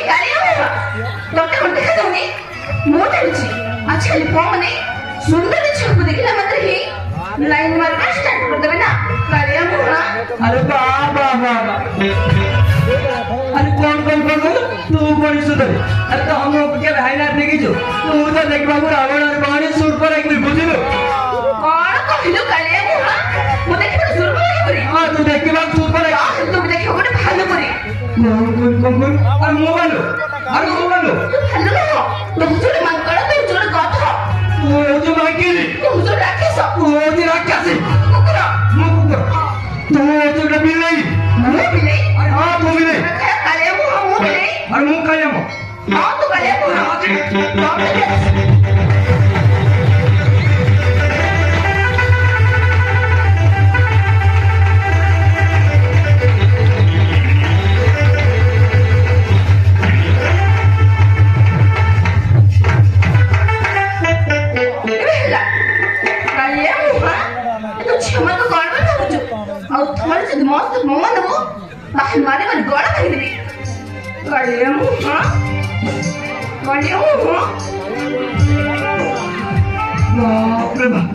କାଳିଆ ବାବା ତତେ କଣ ଦେଖାଯାଉନି ମୁଁ ଜାଣିଛି ଆଜିକାଲି ପୁଅମାନେ ସୁନ୍ଦର ଝିଅକୁ ଦେଖିଲା ମାତ୍ରେ ହିଁ ଲାଇନ ମାରିବା ଷ୍ଟାର୍ଟ କରିଦେବେ ନା କାଳିଆ ମୁହଁ। अरे बाबा बाबा अरे कौन कौन कौन कौन तू बड़ी सुधर अरे तो हम लोग के हाईलाइट देखी जो तू तो देखबा को रावण और बाणी सुर पर एक बुझिलो कौन कहिलो कालिया मुहा मु देखिबा सुर पर करी हां तू देखबा सुर पर तू देखिबा गोटे भालो करी कौन अरे मोबाइल तू भालो ना तू हुजूर मंगळ तू हुजूर गध तू जो मांगी तू हुजूर राक्षस तू जो राक्षस कुकुर तू जो बिल्ली मु बिलाई अरे हां तू बिल्ली कालिया मुहा मु बिलाई अरे मु कालिया मु हां तू कालिया मुहा मस्त मोमा दबो बाहर मारे मन गोड़ा कर देबी कालिया मुहा कालिया मुहा बाप रे बाप